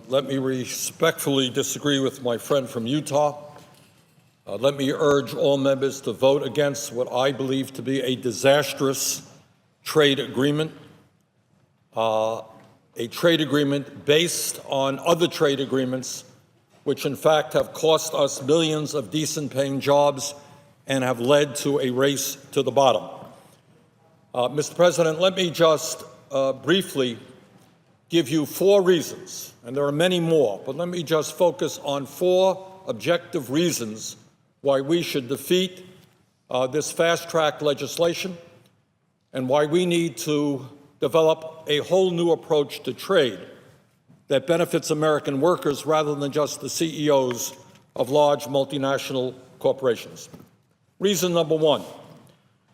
Let me respectfully disagree with my friend from Utah. Let me urge all members to vote against what I believe to be a disastrous trade agreement, a trade agreement based on other trade agreements, which in fact have cost us millions of decent-paying jobs and have led to a race to the bottom. Mr. President, let me just briefly give you 4 reasons, and there are many more, but let me just focus on 4 objective reasons why we should defeat this fast-track legislation and why we need to develop a whole new approach to trade that benefits American workers rather than just the CEOs of large multinational corporations. Reason number 1,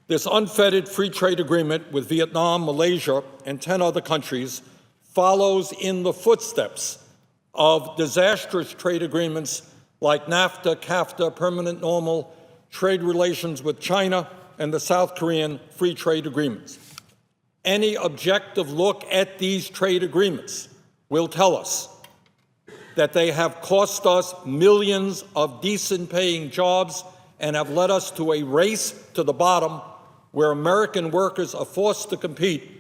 this unfettered free trade agreement with Vietnam, Malaysia, and 10 other countries follows in the footsteps of disastrous trade agreements like NAFTA, CAFTA, permanent normal trade relations with China, and the South Korean free trade agreements. Any objective look at these trade agreements will tell us that they have cost us millions of decent-paying jobs and have led us to a race to the bottom where American workers are forced to compete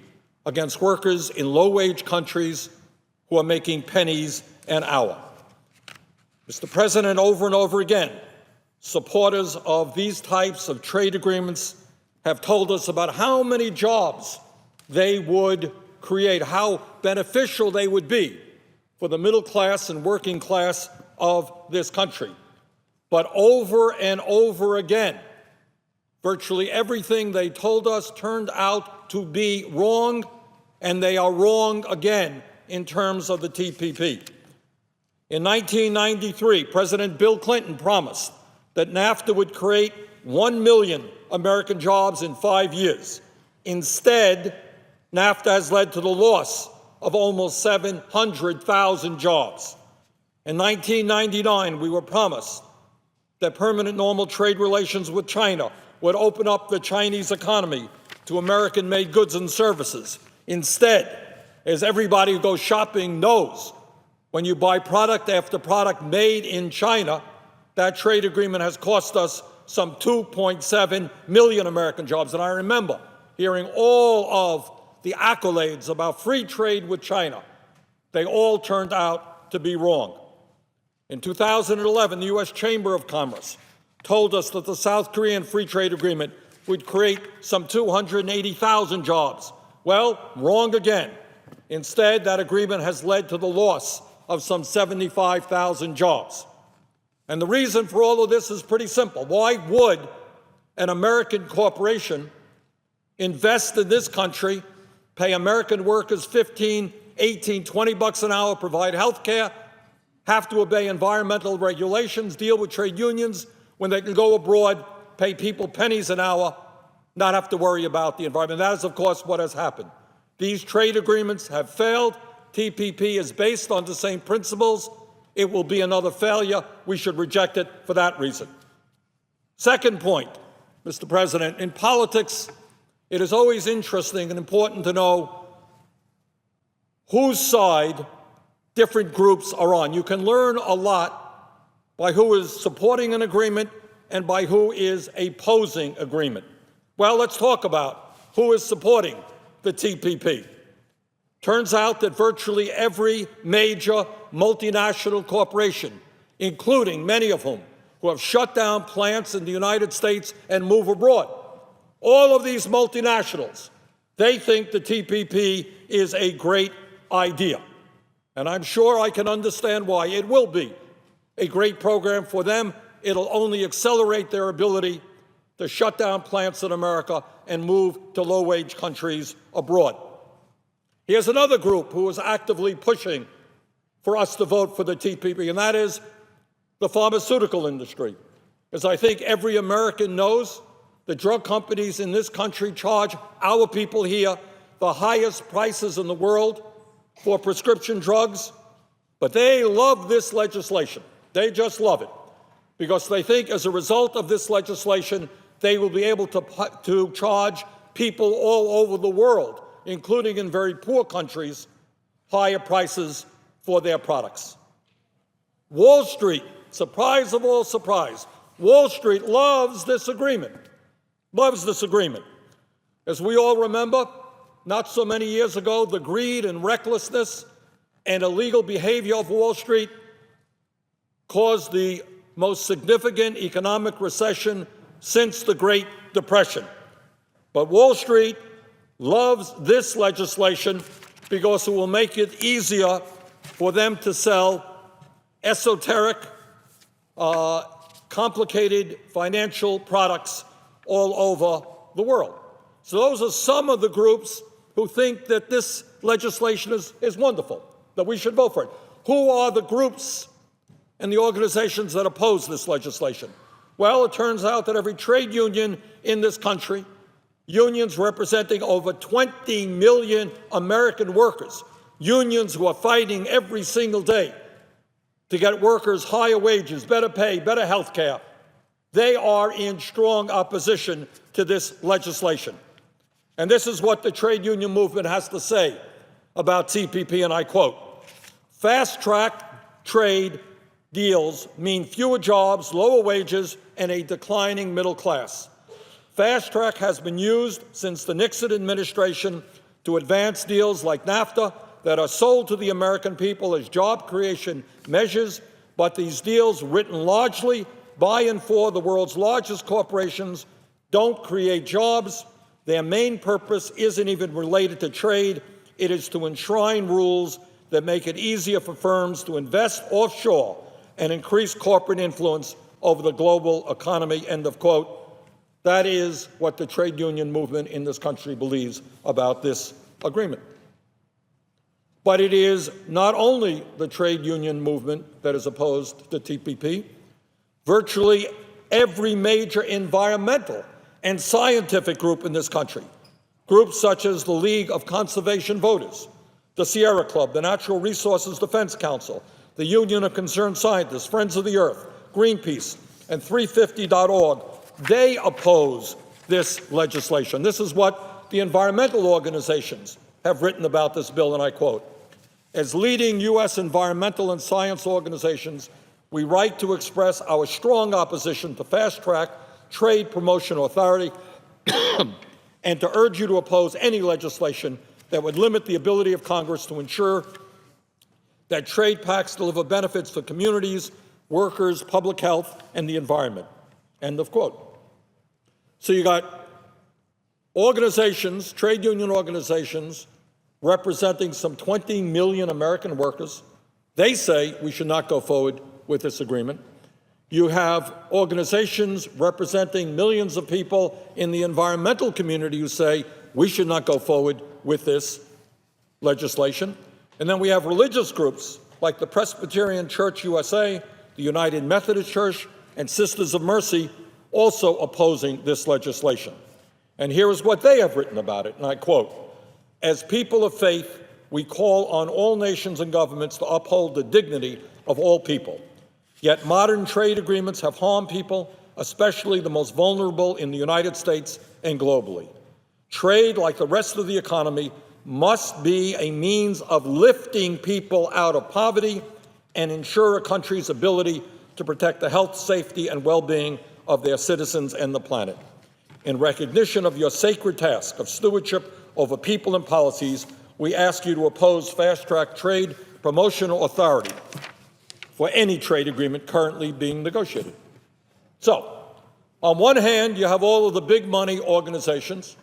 against workers in low-wage countries who are making pennies an hour. Mr. President, over and over again, supporters of these types of trade agreements have told us about how many jobs they would create, how beneficial they would be for the middle class and working class of this country. But over and over again, virtually everything they told us turned out to be wrong, and they are wrong again in terms of the TPP. In 1993, President Bill Clinton promised that NAFTA would create 1 million American jobs in 5 years. Instead, NAFTA has led to the loss of almost 700,000 jobs. In 1999, we were promised that permanent normal trade relations with China would open up the Chinese economy to American-made goods and services. Instead, as everybody who goes shopping knows, when you buy product after product made in China, that trade agreement has cost us some 2.7 million American jobs. And I remember hearing all of the accolades about free trade with China. They all turned out to be wrong. In 2011, the U.S. Chamber of Commerce told us that the South Korean free trade agreement would create some 280,000 jobs. Well, wrong again. Instead, that agreement has led to the loss of some 75,000 jobs. And the reason for all of this is pretty simple. Why would an American corporation invest in this country, pay American workers 15, 18, 20 bucks an hour, provide health care, have to obey environmental regulations, deal with trade unions, when they can go abroad, pay people pennies an hour, not have to worry about the environment? That is, of course, what has happened. These trade agreements have failed. TPP is based on the same principles. It will be another failure. We should reject it for that reason. Second point, Mr. President, in politics, it is always interesting and important to know whose side different groups are on. You can learn a lot by who is supporting an agreement and by who is opposing agreement. Well, let's talk about who is supporting the TPP. Turns out that virtually every major multinational corporation, including many of whom who have shut down plants in the United States and move abroad, all of these multinationals, they think the TPP is a great idea. And I'm sure I can understand why. It will be a great program for them. It'll only accelerate their ability to shut down plants in America and move to low-wage countries abroad. Here's another group who is actively pushing for us to vote for the TPP, and that is the pharmaceutical industry. As I think every American knows, the drug companies in this country charge our people here the highest prices in the world for prescription drugs, but they love this legislation. They just love it, because they think as a result of this legislation, they will be able to charge people all over the world, including in very poor countries, higher prices for their products. Wall Street, surprise of all surprise, Wall Street loves this agreement, loves this agreement. As we all remember, not so many years ago, the greed and recklessness and illegal behavior of Wall Street caused the most significant economic recession since the Great Depression. But Wall Street loves this legislation because it will make it easier for them to sell esoteric, complicated financial products all over the world. So those are some of the groups who think that this legislation is wonderful, that we should vote for it. Who are the groups and the organizations that oppose this legislation? Well, it turns out that every trade union in this country, unions representing over 20 million American workers, unions who are fighting every single day to get workers higher wages, better pay, better health care, they are in strong opposition to this legislation. And this is what the trade union movement has to say about TPP, and I quote, "Fast-track trade deals mean fewer jobs, lower wages, and a declining middle class. Fast-track has been used since the Nixon administration to advance deals like NAFTA that are sold to the American people as job creation measures, but these deals, written largely by and for the world's largest corporations, don't create jobs. Their main purpose isn't even related to trade. It is to enshrine rules that make it easier for firms to invest offshore and increase corporate influence over the global economy," end of quote. That is what the trade union movement in this country believes about this agreement. But it is not only the trade union movement that is opposed to TPP. Virtually every major environmental and scientific group in this country, groups such as the League of Conservation Voters, the Sierra Club, the Natural Resources Defense Council, the Union of Concerned Scientists, Friends of the Earth, Greenpeace, and 350.org, they oppose this legislation. This is what the environmental organizations have written about this bill, and I quote, "As leading U.S. environmental and science organizations, we write to express our strong opposition to fast-track trade promotion authority and to urge you to oppose any legislation that would limit the ability of Congress to ensure that trade pacts deliver benefits for communities, workers, public health, and the environment," end of quote. So you got organizations, trade union organizations, representing some 20 million American workers. They say we should not go forward with this agreement. You have organizations representing millions of people in the environmental community who say we should not go forward with this legislation. And then we have religious groups like the Presbyterian Church USA, the United Methodist Church, and Sisters of Mercy also opposing this legislation. And here is what they have written about it, and I quote, "As people of faith, we call on all nations and governments to uphold the dignity of all people. Yet modern trade agreements have harmed people, especially the most vulnerable in the United States and globally. Trade, like the rest of the economy, must be a means of lifting people out of poverty and ensure a country's ability to protect the health, safety, and well-being of their citizens and the planet. In recognition of your sacred task of stewardship over people and policies, we ask you to oppose fast-track trade promotional authority for any trade agreement currently being negotiated." So, on one hand, you have all of the big money organizations.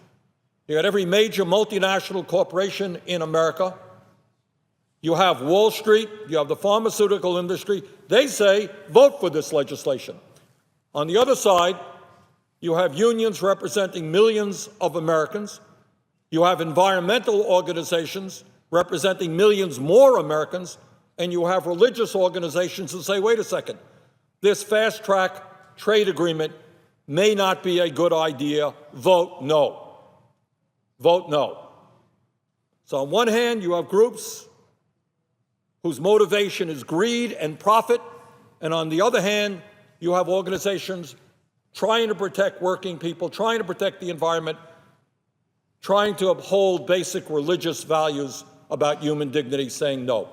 You got every major multinational corporation in America. You have Wall Street. You have the pharmaceutical industry. They say, vote for this legislation. On the other side, you have unions representing millions of Americans. You have environmental organizations representing millions more Americans. And you have religious organizations who say, wait a second, this fast-track trade agreement may not be a good idea. Vote no. Vote no. So on one hand, you have groups whose motivation is greed and profit, and on the other hand, you have organizations trying to protect working people, trying to protect the environment, trying to uphold basic religious values about human dignity, saying no.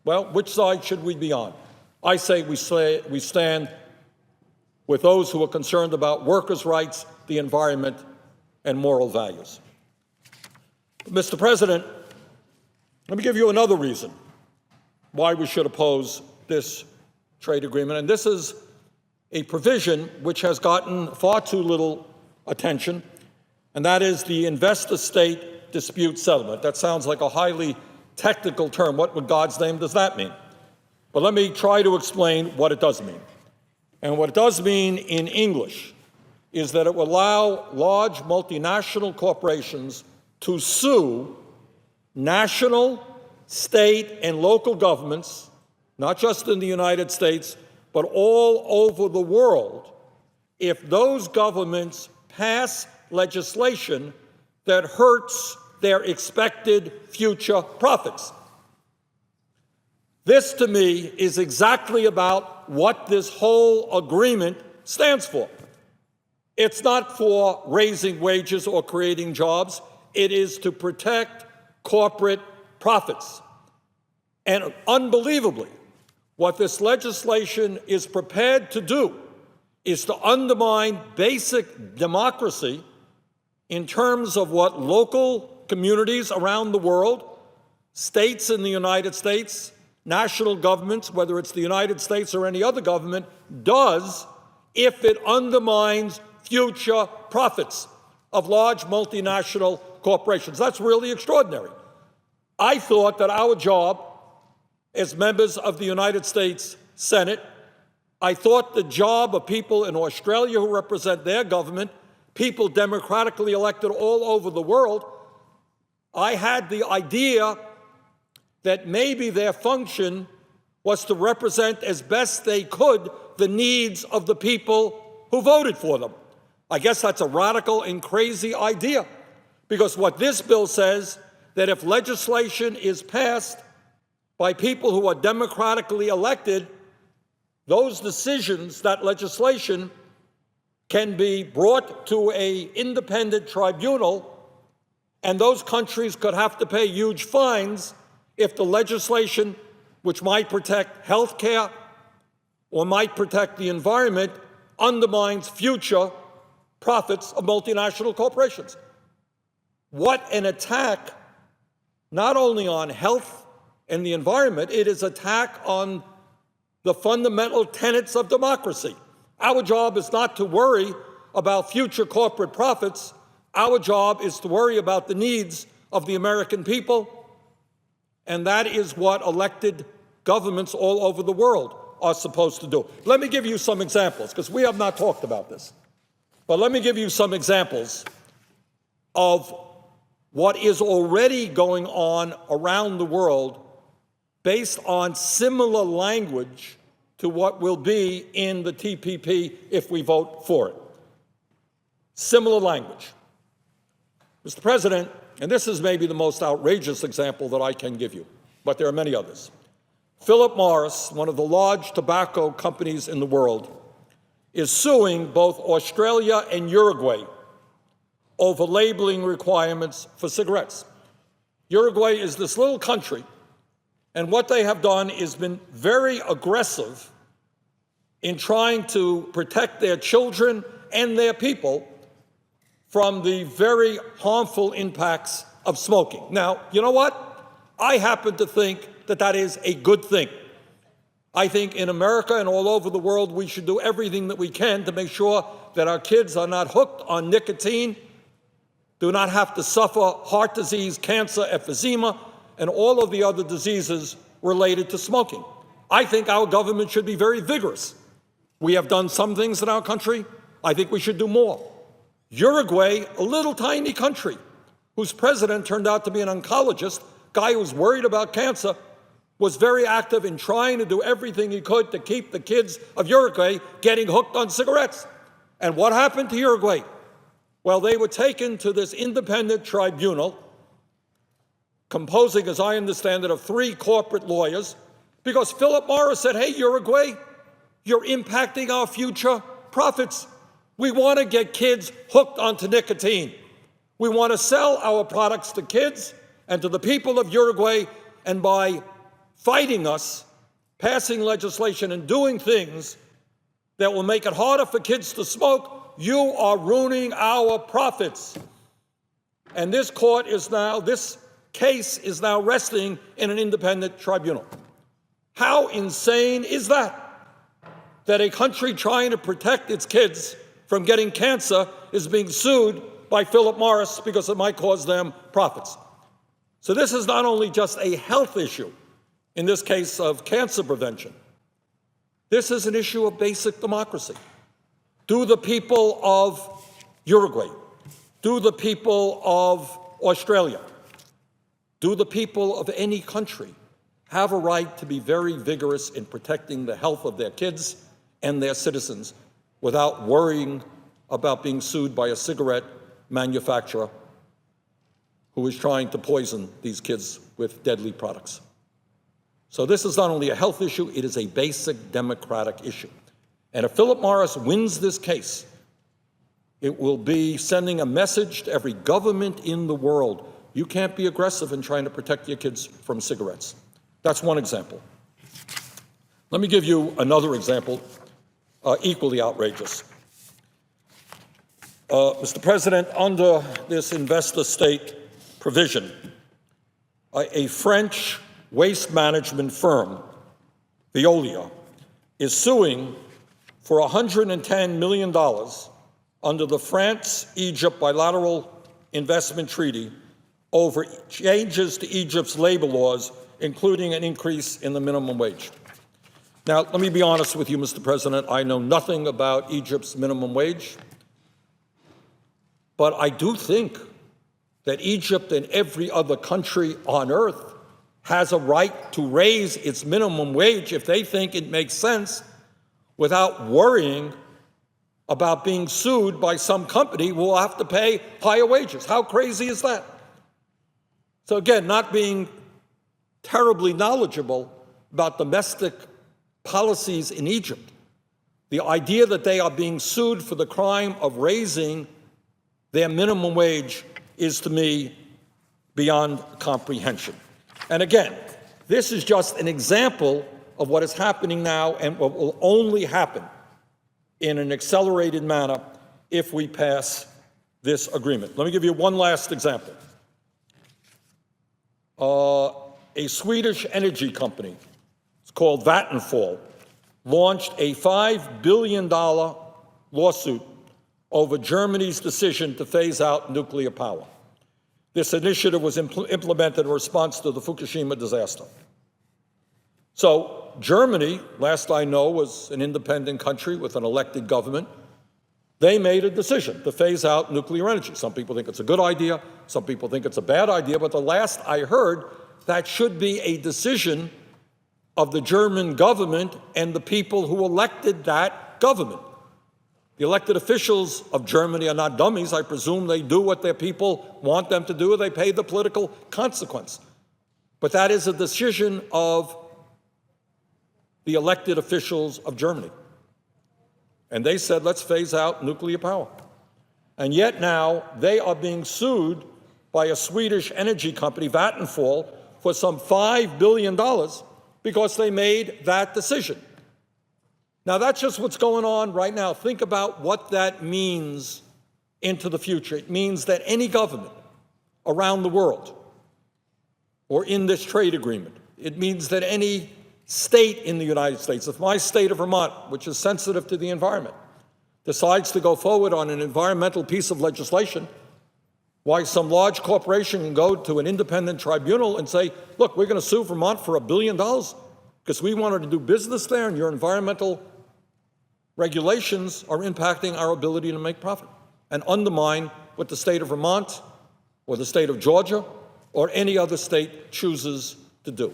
Well, which side should we be on? I say we stand with those who are concerned about workers' rights, the environment, and moral values. Mr. President, let me give you another reason why we should oppose this trade agreement. And this is a provision which has gotten far too little attention, and that is the investor-state dispute settlement. That sounds like a highly technical term. What in God's name does that mean? But let me try to explain what it does mean. And what it does mean in English is that it will allow large multinational corporations to sue national, state, and local governments, not just in the United States, but all over the world, if those governments pass legislation that hurts their expected future profits. This, to me, is exactly about what this whole agreement stands for. It's not for raising wages or creating jobs. It is to protect corporate profits. And unbelievably, what this legislation is prepared to do is to undermine basic democracy in terms of what local communities around the world, states in the United States, national governments, whether it's the United States or any other government, does if it undermines future profits of large multinational corporations. That's really extraordinary. I thought that our job as members of the United States Senate, I thought the job of people in Australia who represent their government, people democratically elected all over the world, I had the idea that maybe their function was to represent as best they could the needs of the people who voted for them. I guess that's a radical and crazy idea, because what this bill says, that if legislation is passed by people who are democratically elected, those decisions, that legislation, can be brought to an independent tribunal, and those countries could have to pay huge fines if the legislation, which might protect health care or might protect the environment, undermines future profits of multinational corporations. What an attack, not only on health and the environment, it is an attack on the fundamental tenets of democracy. Our job is not to worry about future corporate profits. Our job is to worry about the needs of the American people, and that is what elected governments all over the world are supposed to do. Let me give you some examples, because we have not talked about this. But let me give you some examples of what is already going on around the world based on similar language to what will be in the TPP if we vote for it. Similar language. Mr. President, and this is maybe the most outrageous example that I can give you, but there are many others. Philip Morris, one of the large tobacco companies in the world, is suing both Australia and Uruguay over labeling requirements for cigarettes. Uruguay is this little country, and what they have done is been very aggressive in trying to protect their children and their people from the very harmful impacts of smoking. Now, you know what? I happen to think that that is a good thing. I think in America and all over the world, we should do everything that we can to make sure that our kids are not hooked on nicotine, do not have to suffer heart disease, cancer, emphysema, and all of the other diseases related to smoking. I think our government should be very vigorous. We have done some things in our country. I think we should do more. Uruguay, a little tiny country whose president turned out to be an oncologist, guy who was worried about cancer, was very active in trying to do everything he could to keep the kids of Uruguay getting hooked on cigarettes. And what happened to Uruguay? Well, they were taken to this independent tribunal, composing, as I understand it, of 3 corporate lawyers, because Philip Morris said, hey, Uruguay, you're impacting our future profits. We want to get kids hooked onto nicotine. We want to sell our products to kids and to the people of Uruguay, and by fighting us, passing legislation and doing things that will make it harder for kids to smoke, you are ruining our profits. And this case is now resting in an independent tribunal. How insane is that? That a country trying to protect its kids from getting cancer is being sued by Philip Morris because it might cause them profits. So this is not only just a health issue, in this case of cancer prevention. This is an issue of basic democracy. Do the people of Uruguay, do the people of Australia, do the people of any country have a right to be very vigorous in protecting the health of their kids and their citizens without worrying about being sued by a cigarette manufacturer who is trying to poison these kids with deadly products? So this is not only a health issue, it is a basic democratic issue. And if Philip Morris wins this case, it will be sending a message to every government in the world. You can't be aggressive in trying to protect your kids from cigarettes. That's one example. Let me give you another example, equally outrageous. Mr. President, under this investor-state provision, a French waste management firm, Veolia, is suing for $110 million under the France-Egypt bilateral investment treaty over changes to Egypt's labor laws, including an increase in the minimum wage. Now, let me be honest with you, Mr. President. I know nothing about Egypt's minimum wage, but I do think that Egypt and every other country on earth has a right to raise its minimum wage if they think it makes sense without worrying about being sued by some company who will have to pay higher wages. How crazy is that? So again, not being terribly knowledgeable about domestic policies in Egypt, the idea that they are being sued for the crime of raising their minimum wage is, to me, beyond comprehension. And again, this is just an example of what is happening now and what will only happen in an accelerated manner if we pass this agreement. Let me give you one last example. A Swedish energy company, it's called Vattenfall, launched a $5 billion lawsuit over Germany's decision to phase out nuclear power. This initiative was implemented in response to the Fukushima disaster. So Germany, last I know, was an independent country with an elected government. They made a decision to phase out nuclear energy. Some people think it's a good idea. Some people think it's a bad idea. But the last I heard, that should be a decision of the German government and the people who elected that government. The elected officials of Germany are not dummies. I presume they do what their people want them to do. They pay the political consequence. But that is a decision of the elected officials of Germany. And they said, let's phase out nuclear power. And yet now they are being sued by a Swedish energy company, Vattenfall, for some $5 billion because they made that decision. Now, that's just what's going on right now. Think about what that means into the future. It means that any government around the world or in this trade agreement, it means that any state in the United States, if my state of Vermont, which is sensitive to the environment, decides to go forward on an environmental piece of legislation, why some large corporation can go to an independent tribunal and say, look, we're going to sue Vermont for $1 billion because we wanted to do business there and your environmental regulations are impacting our ability to make profit, and undermine what the state of Vermont or the state of Georgia or any other state chooses to do.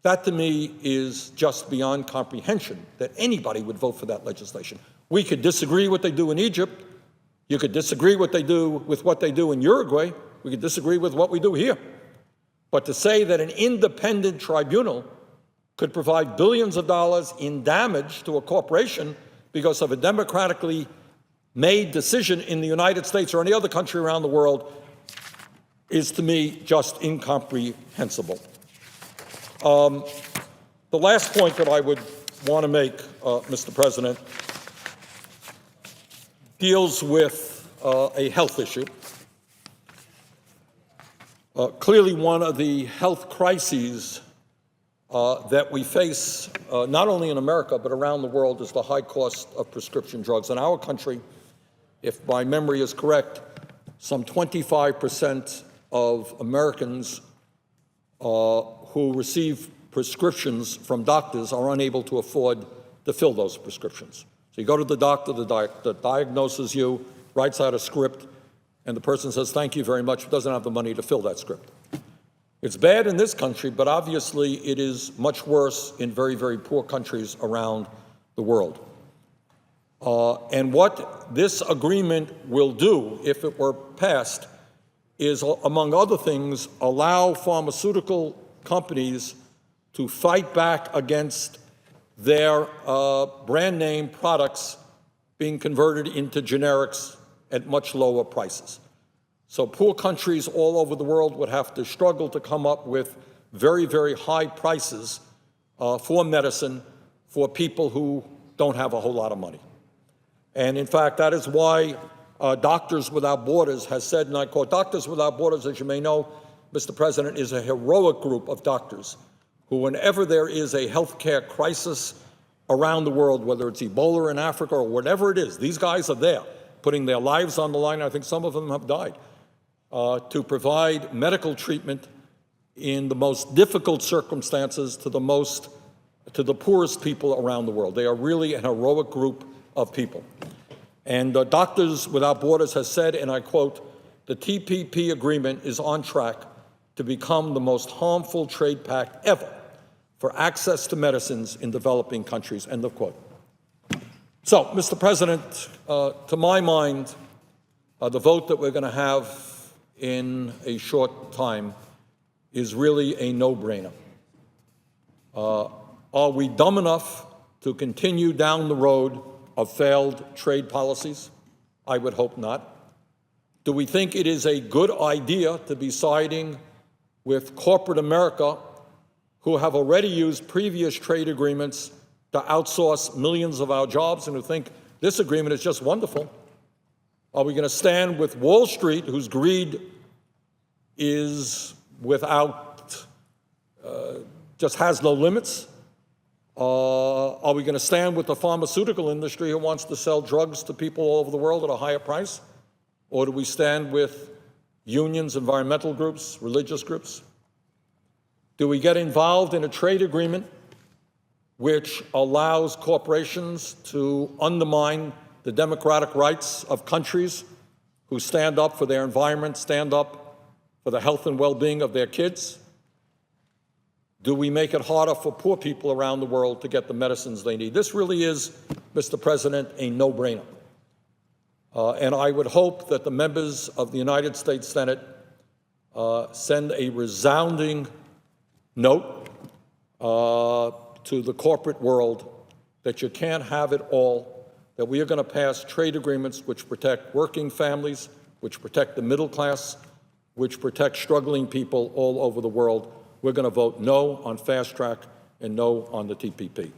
That, to me, is just beyond comprehension that anybody would vote for that legislation. We could disagree what they do in Egypt. You could disagree with what they do in Uruguay. We could disagree with what we do here. But to say that an independent tribunal could provide billions of dollars in damage to a corporation because of a democratically made decision in the United States or any other country around the world is, to me, just incomprehensible. The last point that I would want to make, Mr. President, deals with a health issue. Clearly, one of the health crises that we face, not only in America, but around the world, is the high cost of prescription drugs. In our country, if my memory is correct, some 25% of Americans who receive prescriptions from doctors are unable to afford to fill those prescriptions. So you go to the doctor, the doctor diagnoses you, writes out a script, and the person says, thank you very much, doesn't have the money to fill that script. It's bad in this country, but obviously it is much worse in very, very poor countries around the world. And what this agreement will do, if it were passed, is, among other things, allow pharmaceutical companies to fight back against their brand name products being converted into generics at much lower prices. So poor countries all over the world would have to struggle to come up with very, very high prices for medicine for people who don't have a whole lot of money. And in fact, that is why Doctors Without Borders has said, and I quote, Doctors Without Borders, as you may know, Mr. President, is a heroic group of doctors who, whenever there is a healthcare crisis around the world, whether it's Ebola in Africa or whatever it is, these guys are there, putting their lives on the line. I think some of them have died, to provide medical treatment in the most difficult circumstances to the poorest people around the world. They are really an heroic group of people. And Doctors Without Borders has said, and I quote, the TPP agreement is on track to become the most harmful trade pact ever for access to medicines in developing countries, end of quote. So, Mr. President, to my mind, the vote that we're going to have in a short time is really a no-brainer. Are we dumb enough to continue down the road of failed trade policies? I would hope not. Do we think it is a good idea to be siding with corporate America, who have already used previous trade agreements to outsource millions of our jobs, and who think this agreement is just wonderful? Are we going to stand with Wall Street, whose greed is without, just has no limits? Are we going to stand with the pharmaceutical industry, who wants to sell drugs to people all over the world at a higher price? Or do we stand with unions, environmental groups, religious groups? Do we get involved in a trade agreement which allows corporations to undermine the democratic rights of countries who stand up for their environment, stand up for the health and well-being of their kids? Do we make it harder for poor people around the world to get the medicines they need? This really is, Mr. President, a no-brainer. And I would hope that the members of the United States Senate send a resounding note to the corporate world that you can't have it all, that we are going to pass trade agreements which protect working families, which protect the middle class, which protect struggling people all over the world. We're going to vote no on fast track and no on the TPP.